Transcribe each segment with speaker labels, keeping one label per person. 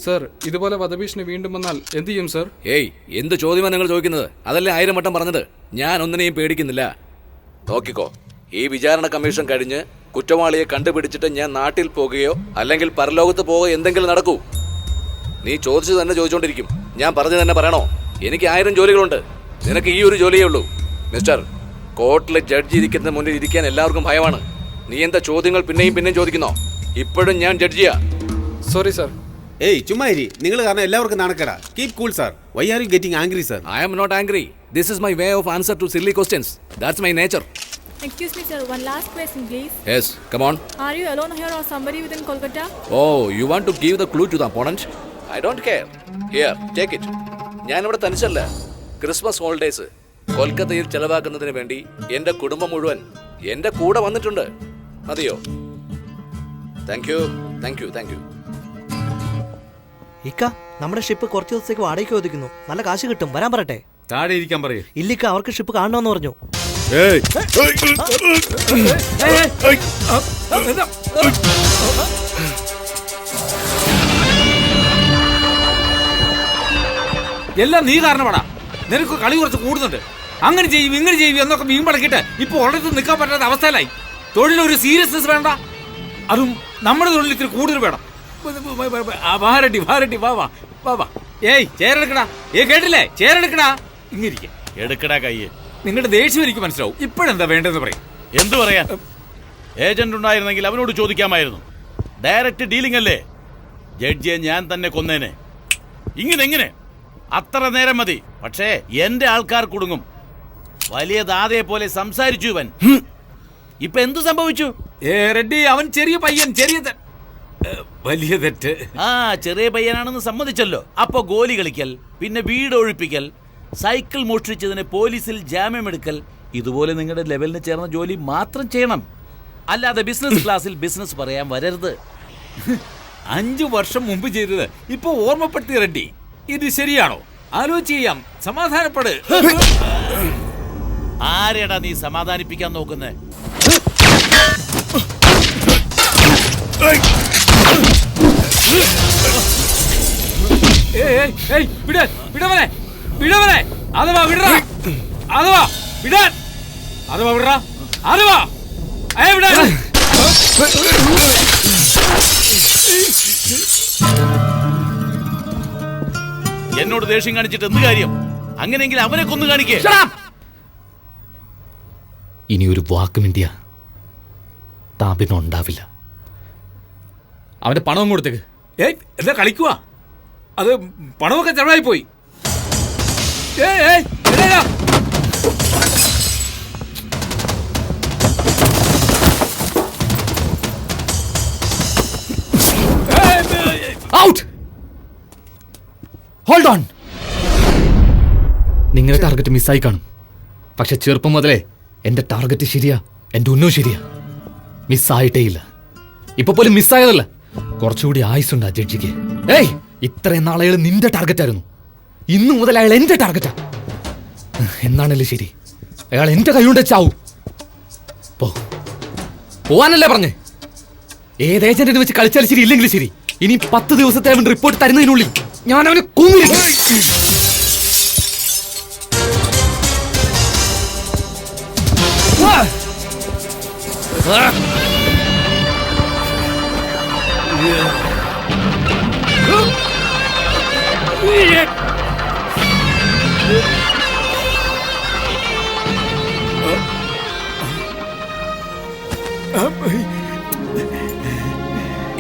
Speaker 1: Sir, ഇതുപോലെ വധഭീഷണി വീണ്ടും വന്നാൽ എന്ത് ചെയ്യും സർ?
Speaker 2: ഏയ്, എന്ത് ചോദ്യമാണ് നിങ്ങൾ ചോദിക്കുന്നത്? അതല്ലേ 1000 വട്ടം പറഞ്ഞത്. ഞാൻ ഒന്നിനെയും പേടിക്കുന്നില്ല. നോക്കിക്കോ, ഈ വിചാരണ കമ്മീഷൻ കഴിഞ്ഞ് കുറ്റവാളിയെ കണ്ടുപിടിച്ചിട്ട് ഞാൻ നാട്ടിൽ പോകുകയോ അല്ലെങ്കിൽ പരലോകത്ത് പോകുകയോ എന്തെങ്കിലും നടക്കൂ. നീ ചോദിച്ചത് തന്നെ ചോദിച്ചോണ്ടിരിക്കും. ഞാൻ പറഞ്ഞു തന്നെ പറയണോ? എനിക്ക് 1000 ജോലികളുണ്ട്. നിനക്ക് ഈ ഒരു ജോലിയേ ഉള്ളൂ. മിസ്റ്റർ, കോർട്ടിലെ ജഡ്ജി ഇരിക്കുന്ന മുന്നിൽ ഇരിക്കാൻ എല്ലാവർക്കും ഭയമാണ്. നീ എന്താ ചോദ്യങ്ങൾ പിന്നെയും ചോദിക്കുന്നോ? ഇപ്പോഴും ഞാൻ ജഡ്ജിയാ.
Speaker 1: Sorry sir.
Speaker 3: ഏയ് ചുമ്മാ ഇരി. നിങ്ങൾ കാരണം എല്ലാവർക്കും നാണക്കേടാ. Keep cool sir. Why are you getting angry sir?
Speaker 2: I am not angry. This is my way of answer to silly questions. That's my nature.
Speaker 4: Excuse me, sir. One last question, please.
Speaker 2: Yes, come on.
Speaker 4: Are you alone here or somebody within Kolkata?
Speaker 2: Oh, you want to give the clue to the opponent? I don't care. Here, take it. ഞാനിവിടെ തനിച്ചല്ല. Christmas holidays കൊൽക്കത്തയിൽ ചെലവാക്കുന്നതിന് വേണ്ടി എൻ്റെ കുടുംബം മുഴുവൻ എൻ്റെ കൂടെ വന്നിട്ടുണ്ട്. മതിയോ? Thank you.
Speaker 5: ഇക്ക, നമ്മുടെ ഷിപ്പ് കുറച്ച് ദിവസത്തേക്ക് വാടകയ്ക്ക് ഒതുക്കുന്നു. നല്ല കാശ് കിട്ടും. വരാൻ പറയട്ടെ?
Speaker 3: താഴെ ഇരിക്കാൻ പറയൂ.
Speaker 5: ഇല്ലിക്ക, അവർക്ക് ഷിപ്പ് കാണണമെന്ന് പറഞ്ഞു.
Speaker 6: എല്ലാം നീ കാരണമാടാ. നിനക്ക് കളി കുറച്ച് കൂടുന്നുണ്ട്. അങ്ങനെ ചെയ്യും ഇങ്ങനെ ചെയ്യും എന്നൊക്കെ മീൻ പടക്കിട്ട് ഇപ്പൊ ഒരിടത്ത് നിൽക്കാൻ പറ്റാത്ത അവസ്ഥയിലായി. തൊഴിലൊരു സീരിയസ്നെസ് വേണ്ട. അതും നമ്മുടെ തൊഴിൽ ഇത്തിരി കൂടുതൽ വേണം. വാരട്ടി വാ വാ വാ വാ. ഏയ്, ചേരെടുക്കടാ. കേട്ടില്ലേ? ചേരെടുക്കടാ. ഇങ്ങിരിക്കെ
Speaker 7: എടുക്കടാ കയ്യ്.
Speaker 6: നിങ്ങളുടെ ദേഷ്യം എനിക്ക് മനസ്സിലാവും. ഇപ്പോഴെന്താ വേണ്ടതെന്ന് പറയും.
Speaker 7: എന്തു പറയാൻ? ഏജന്റ് ഉണ്ടായിരുന്നെങ്കിൽ അവനോട് ചോദിക്കാമായിരുന്നു. ഡയറക്റ്റ് ഡീലിംഗ് അല്ലേ? ജഡ്ജിയെ ഞാൻ തന്നെ കൊന്നേനെ. ഇങ്ങനെ അത്ര നേരം മതി. പക്ഷേ എന്റെ ആൾക്കാർ കുടുങ്ങും. വലിയ ദാതയെ പോലെ സംസാരിച്ചു ഇവൻ. ഇപ്പൊ എന്തു സംഭവിച്ചു?
Speaker 6: റെഡ്ഡി, അവൻ ചെറിയ പയ്യൻ. വലിയ തെറ്റ്.
Speaker 7: ചെറിയ പയ്യനാണെന്ന് സമ്മതിച്ചല്ലോ. അപ്പൊ ഗോലി കളിക്കൽ, പിന്നെ വീട് ഒഴിപ്പിക്കൽ, സൈക്കിൾ മോഷ്ടിച്ചതിന് പോലീസിൽ ജാമ്യമെടുക്കൽ, ഇതുപോലെ നിങ്ങളുടെ ലെവലിന് ചേർന്ന ജോലി മാത്രം ചെയ്യണം. അല്ലാതെ ബിസിനസ് ക്ലാസ്സിൽ ബിസിനസ് പറയാൻ വരരുത്.
Speaker 6: 5 വർഷം മുമ്പ് ചെയ്തത് ഇപ്പൊ ഓർമ്മപ്പെടുത്തി റെഡ്ഡി. ഇത് ശരിയാണോ? ആലോചിച്ച് ചെയ്യാം. സമാധാനപ്പെട്.
Speaker 7: ആരെടാ നീ സമാധാനിപ്പിക്കാൻ നോക്കുന്നേ?
Speaker 6: വിടവനെ. അഥവാ വിടറാ. അഥവാ വിടാൻ. അഥവാ വിടറാ. അഥവാ വിടാൻ.
Speaker 7: എന്നോട് ദേഷ്യം കാണിച്ചിട്ട് എന്ത് കാര്യം? അങ്ങനെയെങ്കിൽ അവനെ കൊന്നു കാണിക്കേ.
Speaker 2: ഇനി ഒരു വാക്ക് മിണ്ടിയ താപിനം ഉണ്ടാവില്ല.
Speaker 6: അവന്റെ പണവും കൊടുത്തേക്ക്. എന്താ കളിക്കുക? അത് പണമൊക്കെ ചെലവായി പോയി.
Speaker 2: ഔട്ട്. Hold on. നിങ്ങളുടെ ടാർഗറ്റ് മിസ്സായി കാണും. പക്ഷെ ചെറുപ്പം മുതലേ എന്റെ ടാർഗറ്റ് ശരിയാ, എന്റെ ഉന്നവും ശരിയാ. മിസ്സായിട്ടേ ഇല്ല. ഇപ്പൊ പോലും മിസ്സായതല്ല. കുറച്ചുകൂടി ആയുസുണ്ട് ആ ജഡ്ജിക്ക്. ഏയ്, ഇത്രയും നാളെ അയാൾ നിന്റെ ടാർഗറ്റ് ആയിരുന്നു. ഇന്നു മുതൽ അയാൾ എന്റെ ടാർഗറ്റാ. എന്നാണല്ലേ ശരി? അയാൾ എന്റെ കൈകൊണ്ട് ചാവും. പോവാനല്ലേ പറഞ്ഞേ? ഏത് ഏജന്റിനെ വെച്ച് കളിച്ചാലും ശരി, ഇല്ലെങ്കിൽ ശരി, ഇനി 10 ദിവസത്തെ അവൻ റിപ്പോർട്ട് തരുന്നതിനുള്ളിൽ ഞാൻ അവനെ കൊന്നിരിക്കും.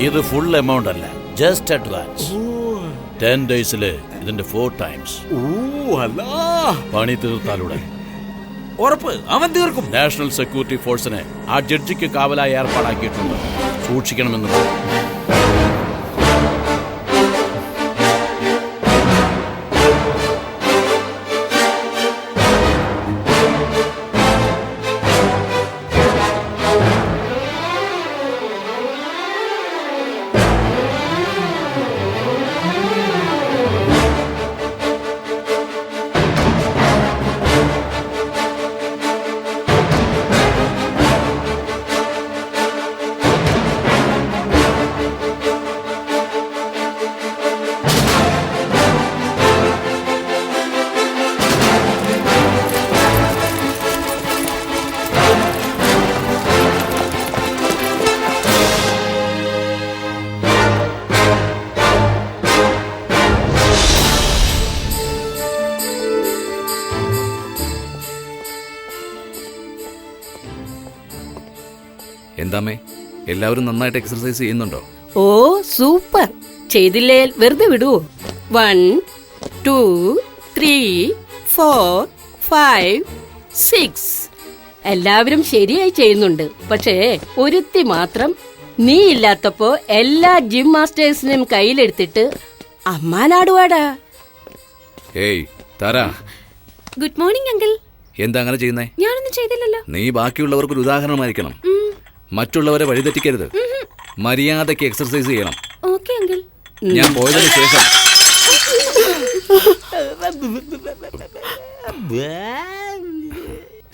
Speaker 7: ഇത് ഫുൾ എമൗണ്ട് അല്ല, ജസ്റ്റ് അഡ്വാൻസ്. 10 ഡേയ്സില് ഇതിന്റെ 4 ടൈംസ്. പണി തീർത്താലൂടെ
Speaker 6: ഉറപ്പ് അവൻ തീർക്കും.
Speaker 7: നാഷണൽ സെക്യൂരിറ്റി ഫോഴ്സിനെ ആ ജഡ്ജിക്ക് കാവലായി ഏർപ്പാടാക്കിയിട്ടുണ്ട്. സൂക്ഷിക്കണമെന്ന്
Speaker 2: എന്താമേ എല്ലാവരും നന്നായിട്ട് എക്സർസൈസ് ചെയ്യുന്നുണ്ടോ?
Speaker 8: ഓ സൂപ്പർ. ചെയ്തില്ലേ വെറുതെ വിടുവോ? 1 2 3 4 5 6 എല്ലാവരും ശരിയായി ചെയ്യുന്നുണ്ട്. പക്ഷേ ഒരുത്തി മാത്രം നീ ഇല്ലാത്തപ്പോ എല്ലാ ജിം മാസ്റ്റേഴ്സിനെയും കയ്യിലെടുത്തിട്ട് അമ്മാനാടുവാടാ.
Speaker 2: ഏയ് താര,
Speaker 4: ഗുഡ് മോർണിംഗ് അങ്കിൾ.
Speaker 2: എന്താ അങ്ങനെ ചെയ്യുന്നേ?
Speaker 4: ഞാനൊന്നും ചെയ്തില്ലല്ലോ.
Speaker 2: നീ ബാക്കിയുള്ളവർക്കൊരു ഉദാഹരണമായിരിക്കണം. മറ്റുള്ളവരെ വഴിതെറ്റിക്കരുത്. മര്യാദയ്ക്ക് എക്സർസൈസ് ചെയ്യണം.
Speaker 4: Okay uncle.
Speaker 2: ഞാൻ പോയതിനു ശേഷം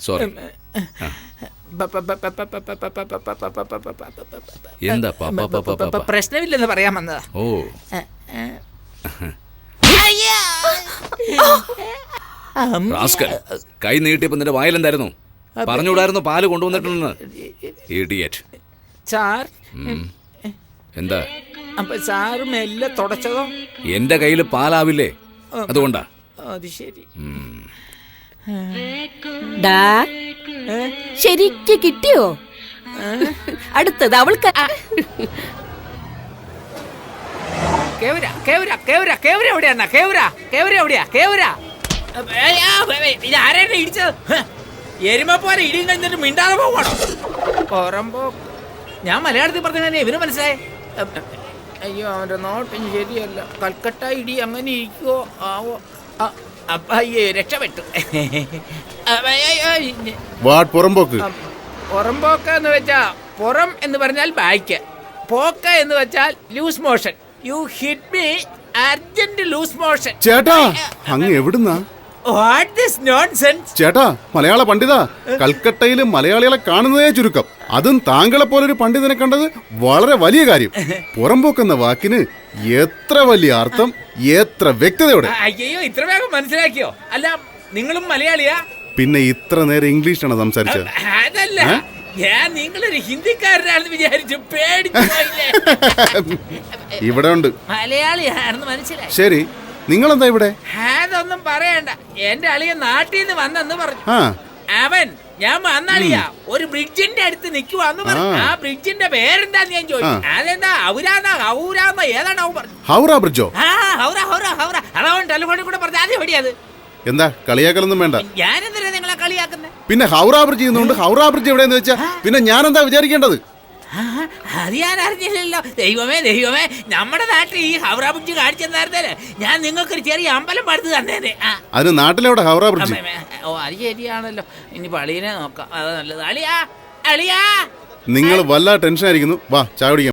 Speaker 2: സോറി. എന്താ പാപ്പ?
Speaker 6: പ്രശ്നമില്ലെന്ന് പറയാൻ വന്നതാ.
Speaker 2: ഓ, റാസ്കൽ, കൈ നീട്ടിയപ്പോ നിന്റെ വായിലെന്തായിരുന്നു? പറഞ്ഞുകൂടായിരുന്നു പാല് കൊണ്ടുവന്നിട്ടുണ്ടെന്ന്. ഇഡിയറ്റ്.
Speaker 6: സാർ,
Speaker 2: എന്താ?
Speaker 6: അപ്പൊ സാറ് മെല്ലെ തുടച്ചതോ?
Speaker 2: എന്റെ കയ്യിൽ പാലാവില്ലേ, അതുകൊണ്ടാ.
Speaker 6: അത് ശരി.
Speaker 8: ഡാ ശരിക്ക് കിട്ടിയോ? അടുത്തത് അവൾക്ക്.
Speaker 6: കേവര കേവര കേവര കേവര എവിടെയാ? കേവര കേവര എവിടെയാ? കേവര ഇത് ആരാണ് ഇടിച്ചത്? എരുമ പോലെ ഇടിയും കഴിഞ്ഞിട്ട് മിണ്ടാതെ പോകണം. ഓറമ്പോ ഞാൻ മലയാളത്തിൽ പറഞ്ഞ ഇവന് മനസ്സിലായേ? അയ്യോ, അവന്റെ നോട്ടിന് ശരിയല്ല. കൽക്കട്ട ഇടി അങ്ങനെ ഇരിക്കുവോ ആവോ? അയ്യോ, രക്ഷപ്പെട്ടു.
Speaker 3: പുറമ്പോക്ക്.
Speaker 6: പുറമ്പോക്ക എന്ന് വെച്ചാ പുറം എന്ന് പറഞ്ഞാൽ ബാക്ക്, പോക്ക എന്ന് വെച്ചാൽ loose motion. You hit me, urgent loose motion.
Speaker 3: ചേട്ടാ, അങ്ങ് എവിടുന്നാ?
Speaker 6: What this nonsense?
Speaker 3: ചേട്ടാ, മലയാള പണ്ഡിത, കൽക്കട്ടയിൽ മലയാളികളെ കാണുന്നതേ ചുരുക്കം. അതും താങ്കളെ പോലൊരു പണ്ഡിതനെ കണ്ടത് വളരെ വലിയ കാര്യം. പുറമ്പോക്കെന്ന വാക്കിന് എത്ര വലിയ അർത്ഥം, എത്ര വ്യക്തതയോടെ.
Speaker 6: അയ്യോ, ഇത്ര വേഗം മനസ്സിലാക്കിയോ? അല്ല, നിങ്ങളും മലയാളിയാ?
Speaker 3: പിന്നെ ഇത്ര നേരം ഇംഗ്ലീഷാണ് സംസാരിച്ചത്?
Speaker 6: അതല്ല, ഞാൻ നിങ്ങളൊരു ഹിന്ദിക്കാരനാണെന്ന് വിചാരിച്ചു പേടിച്ചു പോയില്ലേ.
Speaker 3: ഇവിടെ ഉണ്ട്.
Speaker 6: മലയാളിയാണെന്ന് മനസ്സിലായി.
Speaker 3: ശരി, നിങ്ങളെന്താ ഇവിടെ?
Speaker 6: അതൊന്നും പറയണ്ട. എന്റെ അളിയ നാട്ടിൽ നിന്ന് വന്നെന്ന് പറഞ്ഞു.
Speaker 3: ആ,
Speaker 6: അവൻ ഞാൻ വന്നളിയാ ഒരു ബ്രിഡ്ജിന്റെ അടുത്ത് നിക്കുവാന്ന് പറഞ്ഞു. ആ ബ്രിഡ്ജിന്റെ പേരെന്താന്ന് ഞാൻ ചോദിച്ചു. അതെന്താ ഹൗരാന്നോ ഏതാണ്ടാവും പറഞ്ഞു.
Speaker 3: ഹൗറ ബ്രിഡ്ജോ?
Speaker 6: ആ, ഹൗറ ഹൗറ ഹൗറ. അതവൻ ടെലിഫോണിൽ കൂടെ പറഞ്ഞു. ആദ്യം എവിടെയത്?
Speaker 3: എന്താ കളിയാക്കലൊന്നും വേണ്ട.
Speaker 6: ഞാനെന്തിനാ നിങ്ങളെ കളിയാക്കുന്നത്?
Speaker 3: പിന്നെ ഹൗറ ബ്രിഡ്ജ് ചെയ്യുന്നുണ്ട്. ഹൗറ ബ്രിഡ്ജ് എവിടെയെന്ന് വെച്ചാ പിന്നെ ഞാൻ എന്താ വിചാരിക്കേണ്ടത്?
Speaker 6: അത് ഞാൻ അറിഞ്ഞില്ലല്ലോ. ദൈവമേ ദൈവമേ, നമ്മുടെ നാട്ടിൽ ഈ ഹൗറ ബ്രിഡ്ജ് കാണിച്ചെന്നായിരുന്നല്ലേ ഞാൻ നിങ്ങൾക്കൊരു ചെറിയ അമ്പലം പടുത്ത് തന്നേനെ.
Speaker 3: അത് നാട്ടിലെവിടെ ഹൗറ ബ്രിഡ്ജ്?
Speaker 6: ഓ, അത് ശരിയാണല്ലോ. ഇനി പളീനെ നോക്കാം, അത് നല്ലത്. അളിയാ അളിയാ,
Speaker 3: നിങ്ങൾ വല്ല ടെൻഷൻ ആയിരിക്കുന്നു. വാ, ചായ കുടിക്കാം.